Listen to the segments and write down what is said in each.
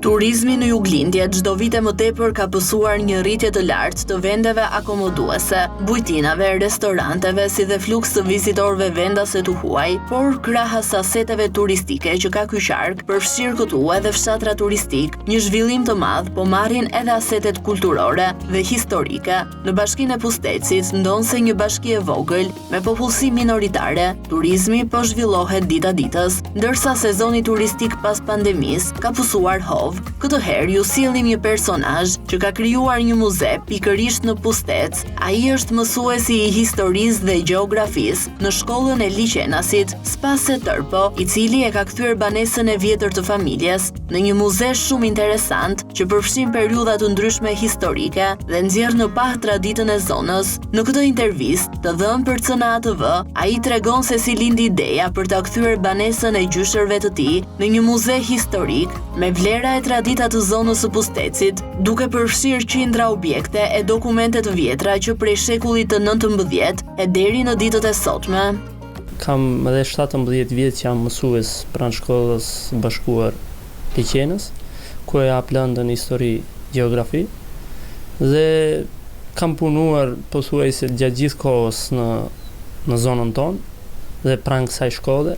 Turizmi në Juglindje çdo vit e më tepër ka pësuar një rritje të lartë të vendeve akomoduese, bujtinave, restoranteve, si dhe fluks të vizitorëve vendase të huaj, por krahas aseteve turistike që ka ky qark, përfshirë këtu edhe fshatra turistik, një zhvillim të madh po marrin edhe asetet kulturore dhe historike. Në bashkinë e Pustecit ndonse një bashki e vogël me popullsi minoritare, turizmi po zhvillohet dita ditës, ndërsa sezoni turistik pas pandemisë ka pusuar hov. Këtë herë ju sillim një personazh që ka krijuar një muze pikërisht në Pustec. Ai është mësuesi i historisë dhe gjeografisë në shkollën e liçenasit Spase Tërpo, i cili e ka kthyer banesën e vjetër të familjes në një muze shumë interesant që përfshin periudha të ndryshme historike dhe nxjerr në pa traditën e zonës. Në këtë intervistë të dhënë për CNATV, ai tregon se si lindi ideja për ta kthyer banesën e gjyshërve të tij në një muze historik me vlera e tradita të zonës së Pustecit, duke përfshirë qindra objekte e dokumente të vjetra që prej shekullit të 19 e deri në ditët e sotme. Kam edhe 17 vjet që jam mësues pranë shkollës bashkuar liçenës, ku e jap lëndën histori, gjeografi, dhe kam punuar pothuajse gjatë gjithë kohës në zonën tonë dhe pranë kësaj shkolle.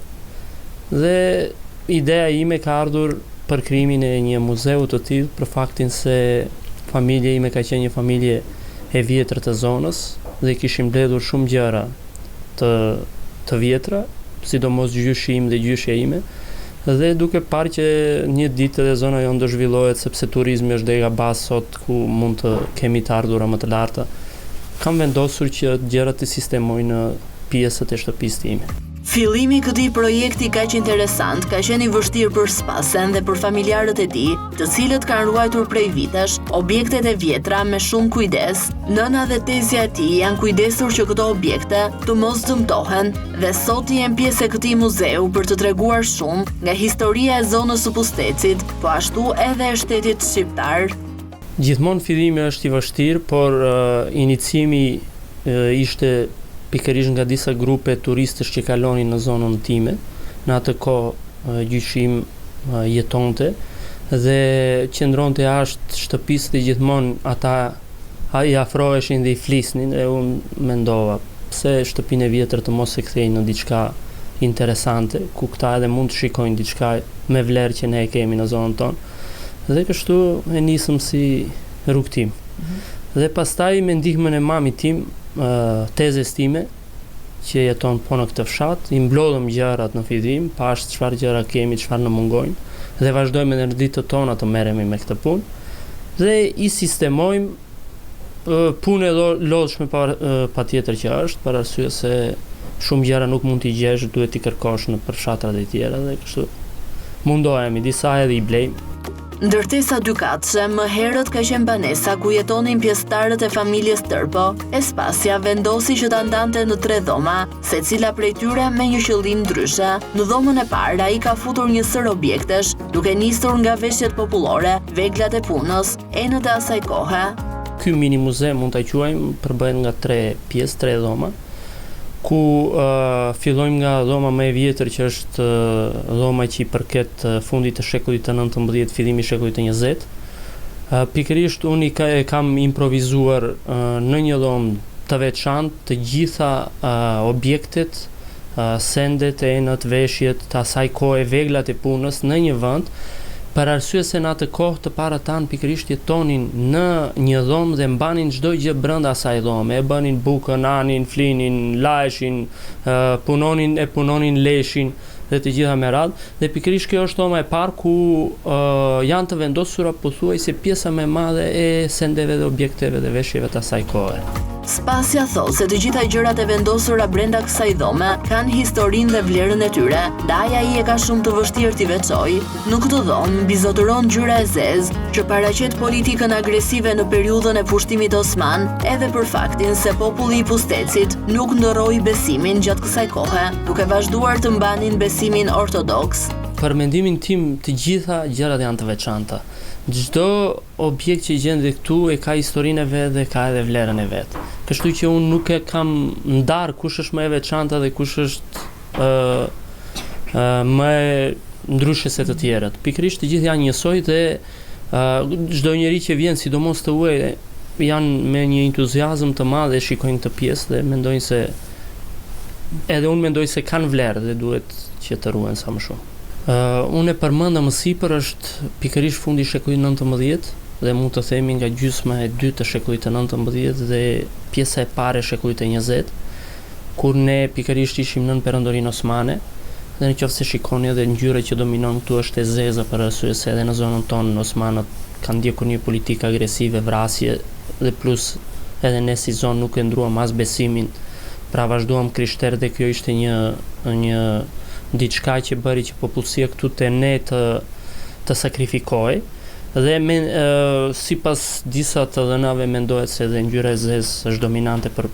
Dhe ideja ime ka ardhur për krijimin e një muzeu të tillë, për faktin se familja ime ka qenë një familje e vjetër të zonës dhe kishim mbledhur shumë gjëra të vjetra, sidomos gjyshi im dhe gjyshja ime, dhe duke parë që një ditë edhe zona jonë do zhvillohet sepse turizmi është deri bas sot ku mund të kemi të ardhura më të larta, kam vendosur që gjërat të sistemoj në pjesët e shtëpisë time. Fillimi i këtij projekti kaq interesant ka qenë i vështirë për Spasen dhe për familjarët e tij, të cilët kanë ruajtur prej vitesh objektet e vjetra me shumë kujdes. Nëna dhe tezja e tij janë kujdesur që këto objekte të mos dëmtohen dhe sot janë pjesë e këtij muzeu për të treguar shumë nga historia e zonës së Pustecit, po ashtu edhe e shtetit shqiptar. Gjithmonë fillimi është i vështirë, por iniciimi ishte pikërisht nga disa grupe turistësh që kalonin në zonën time. Në atë kohë gjyshim jetonte dhe qëndronte jashtë shtëpisë dhe gjithmonë ata i afroheshin dhe i flisnin, e unë mendova pse shtëpinë e vjetër të mos e kthejnë në diçka interesante, ku këta edhe mund të shikojnë diçka me vlerë që ne e kemi në zonën tonë. Dhe kështu e nisëm si rrugtim. Dhe pastaj me ndihmën e mamit tim, tezes time që jeton po në këtë fshat, i mblodhëm gjërat në fillim, pash çfarë gjëra kemi, çfarë na mungojnë dhe vazhdojmë edhe në ditët tona të merremi me këtë punë dhe i sistemojmë punë e lodhshme patjetër që është, për arsye se shumë gjëra nuk mund t'i gjesh, duhet t'i kërkosh në fshatrat e tjera dhe kështu mundohemi disa edhe i blejmë. Ndërtesa dykatëshe, më herët ka qenë banesa ku jetonin pjesëtarët e familjes Tërpo, e Spasja vendosi që ta ndante në 3 dhoma, secila prej tyre me një qëllim ndryshe. Në dhomën e parë ai ka futur një sër objektesh, duke nisur nga veshjet popullore, veglat e punës, enët e asaj kohe. Ky mini muze mund ta quajmë përbëhet nga 3 pjesë, 3 dhoma, ku fillojmë nga dhoma më e vjetër që është dhoma që i përket fundit të shekullit të 19, fillimi i shekullit të 20. Pikërisht unë kam improvizuar në një dhomë të veçantë të gjitha objektet, sendet, enët, veshjet të asaj kohe, veglat e punës në një vend, për arsye se në atë kohë të para tanë pikërisht jetonin në një dhomë dhe mbanin çdo gjë brenda asaj dhome, e bënin bukën, anin, flinin, lajshin, punonin leshin dhe të gjitha me radhë, dhe pikërisht kjo është dhoma e parë ku janë të vendosura pothuajse pjesa më e madhe e sendeve dhe objekteve dhe veshjeve të asaj kohe. Spasja thot se të gjitha gjërat e vendosura brenda kësaj dhome kanë historinë dhe vlerën e tyre, ndaj ai e ka shumë të vështirë t'i veçojë. Në këtë dhomë bizotëron ngjyra e zezë që paraqet politikën agresive në periudhën e pushtimit osman, edhe për faktin se populli i Pustecit nuk ndoroi besimin gjatë kësaj kohe, duke vazhduar të mbanin besimin ortodoks. Për mendimin tim, të gjitha gjërat janë të veçanta. Çdo objekt që gjen këtu e ka historinë e vet dhe ka edhe vlerën e vet. Kështu që unë nuk e kam ndar kush është më e veçanta dhe kush është më ndryshe se të tjerët. Pikërisht të gjithë janë njësoj dhe çdo njeri që vjen, sidomos të huaj, janë me një entuziazëm të madh dhe shikojnë këtë pjesë dhe mendojnë se edhe unë mendoj se kanë vlerë dhe duhet që të ruhen sa më shumë. Unë e përmenda më sipër është pikërisht fundi i shekullit 19 dhe mund të themi nga gjysma e dytë të shekullit të 19 dhe pjesa e parë e shekullit të 20, kur ne pikërisht ishim nën perandorinë osmane, dhe nëse shikoni edhe ngjyra që dominon këtu është e zeza për arsye se edhe në zonën tonë osmanët kanë ndjekur një politikë agresive, vrasje dhe plus edhe ne si zonë nuk e ndruam as besimin, pra vazhduam krishterë dhe kjo ishte një diçka që bëri që popullsia këtu te ne të sakrifikohej dhe sipas disa të dhënave mendohet se edhe ngjyra e zezë është dominante për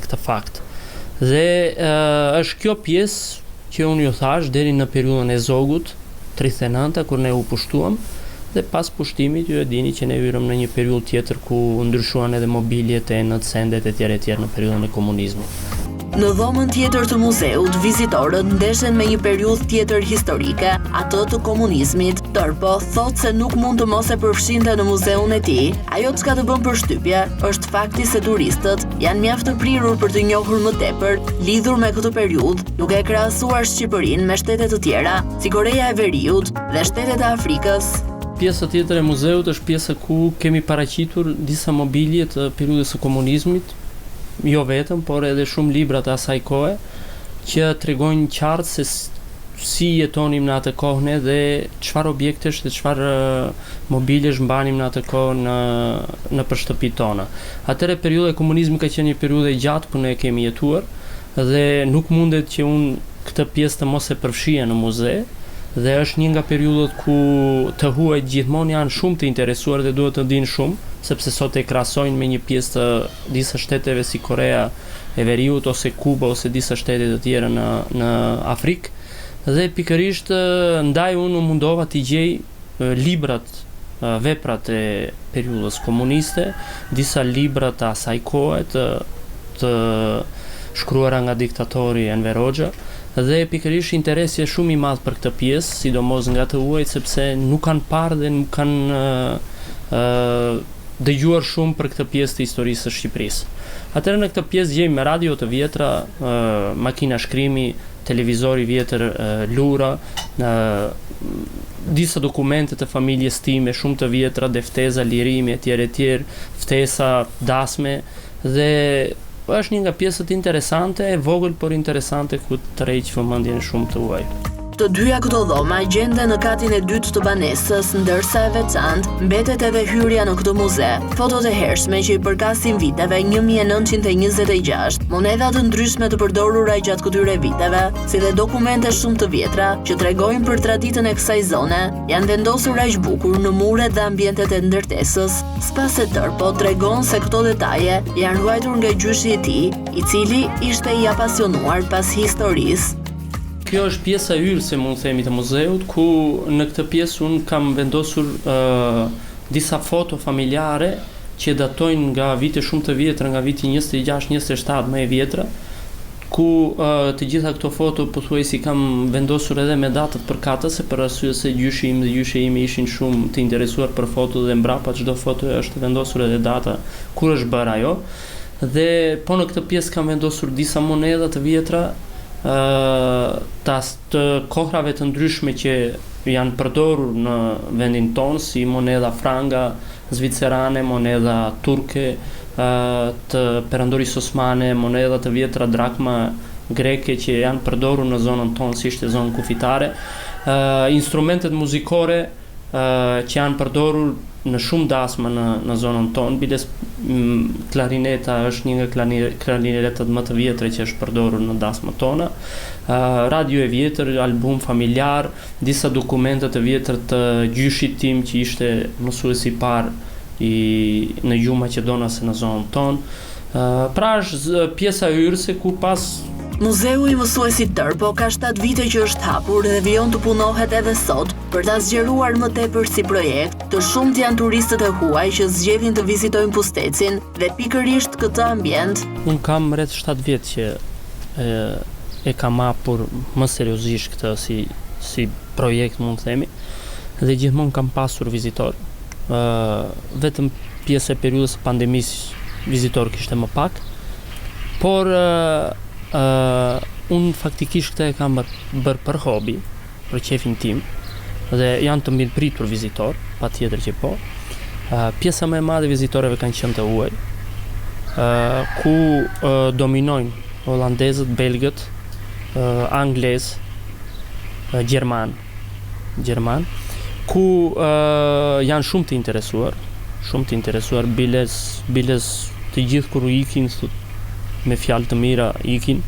këtë fakt. Dhe është kjo pjesë që unë ju thash deri në periudhën e Zogut 39 kur ne u pushtuam dhe pas pushtimit ju e dini që ne hyrëm në një periudhë tjetër ku ndryshuan edhe mobiljet, enët, sendet e tjerë në periudhën e komunizmit. Në dhomën tjetër të muzeut, vizitorët ndeshen me një periudhë tjetër historike, atë të komunizmit, ndërpo thotë se nuk mund të mos e përfshinte në muzeun e tij. Ajo çka të bën përshtypje është fakti se turistët janë mjaft të prirur për të njohur më tepër lidhur me këtë periudhë, duke krahasuar Shqipërinë me shtete të tjera, si Koreja e Veriut dhe shtetet e Afrikës. Pjesa tjetër e muzeut është pjesa ku kemi paraqitur disa mobilje të periudhës së komunizmit, jo vetëm, por edhe shumë libra të asaj kohe që tregojnë qartë se si jetonim në atë kohë dhe çfarë objektesh dhe çfarë mobilesh mbanim në atë kohë në shtëpitë tona. Atëre periudha e komunizmit ka qenë një periudhë e gjatë ku ne kemi jetuar dhe nuk mundet që unë këtë pjesë të mos e përfshija në muze. Dhe është një nga periudhët ku të huajt gjithmonë janë shumë të interesuar dhe duhet të dinë shumë, sepse sot e krahasojnë me një pjesë të disa shteteve si Korea e Veriut ose Kuba ose disa shtete të tjera në Afrikë. Dhe pikërisht ndaj unë mundova t'i gjej librat, veprat e periudhës komuniste, disa libra të asaj kohe të shkruara nga diktatori Enver Hoxha. Dhe pikërisht interesi është shumë i madh për këtë pjesë, sidomos nga të huajt sepse nuk kanë parë dhe nuk kanë dëgjuar shumë për këtë pjesë të historisë së Shqipërisë. Atëherë në këtë pjesë gjejmë radio të vjetra, makina shkrimi, televizori vjetër, lura, disa dokumente të familjes time, shumë të vjetra, defteza, lirimi etj, ftesa, dasme dhe është një nga pjesët interesante, e vogël por interesante ku të rejq vëmendjen shumë të huaj. Të dyja këto dhoma gjenden në katin e dytë të banesës, ndërsa e veçantë mbetet edhe hyrja në këtë muze. Fotot e hershme që i përkasin viteve 1926, monedha të ndryshme të përdorura gjatë këtyre viteve, si dhe dokumente shumë të vjetra që tregojnë për traditën e kësaj zone, janë vendosur aq bukur në muret dhe ambientet e ndërtesës. Sipas e tërë, tregon se këto detaje janë ruajtur nga gjyshi i tij, i cili ishte i apasionuar pas historisë. Kjo është pjesa hyrëse, mund themi, të muzeut, ku në këtë pjesë unë kam vendosur disa foto familjare që datojnë nga vite shumë të vjetra, nga viti 26-27 më e vjetra, ku të gjitha këto foto pothuajse kam vendosur edhe me datët përkatëse për arsye se gjyshi im dhe gjyshi imi ishin shumë të interesuar për foto dhe mbrapa çdo foto është vendosur edhe data kur është bërë ajo. Dhe po në këtë pjesë kam vendosur disa monedha të vjetra të kohrave të ndryshme që janë përdorur në vendin tonë, si monedha franga zvicerane, monedha turke të perandorisë osmane, monedha të vjetra drakma greke që janë përdorur në zonën tonë, si ishte zonë kufitare, instrumentet muzikore që janë përdorur në shumë dasma në zonën tonë, bides klarineta është një nga klarinetat më të vjetra që është përdorur në dasma tona, radio e vjetër, album familjar, disa dokumente të vjetër të gjyshit tim që ishte mësuesi i parë në Gjuhë Maqedonase në zonën tonë. Pra është pjesa hyrëse ku pas Muzeu i mësuesit Tërpo ka 7 vite që është hapur dhe vijon të punohet edhe sot për ta zgjeruar më tepër si projekt. Të shumt janë turistët e huaj që zgjedhin të vizitojnë Pustecin dhe pikërisht këtë ambient. Unë kam rreth 7 vjet që e kam hapur më seriozisht këtë si projekt, mund të themi, dhe gjithmonë kam pasur vizitor. Vetëm pjesë e periudhës së pandemisë vizitor kishte më pak, por unë faktikisht këtë e kam bërë për hobi, për qefin tim, dhe janë të mirëpritur vizitor, patjetër që po. Pjesa më e madhe e vizitorëve kanë qenë të huaj, ku dominojnë holandezët, belgët, anglez, gjerman, ku janë shumë të interesuar, biles të gjithë kur u ikin, me fjalë të mira ikin,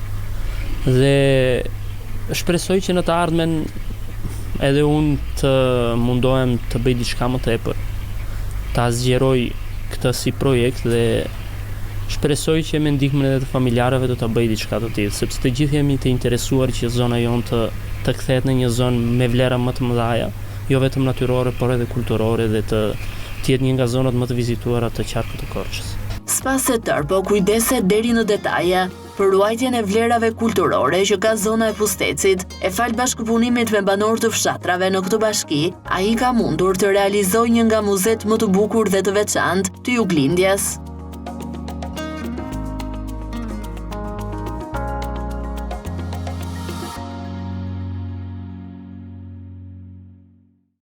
dhe shpresoj që në të ardhmen edhe unë të mundohem të bëj diçka më tepër, ta zgjeroj këtë si projekt dhe shpresoj që me ndihmën edhe të familjarëve do ta bëj diçka të tillë, sepse të gjithë jemi të interesuar që zona jonë të kthehet në një zonë me vlera më të mëdha, jo vetëm natyrore, por edhe kulturore, dhe të jetë një nga zonat më të vizituara të qarkut të Korçës. Sipas së tërë, po kujdeset deri në detaje për ruajtjen e vlerave kulturore që ka zona e Pustecit, e fal bashkëpunimit me banorë të fshatrave në këtë bashki, ai ka mundur të realizojë një nga muzet më të bukur dhe të veçantë të Juglindjes.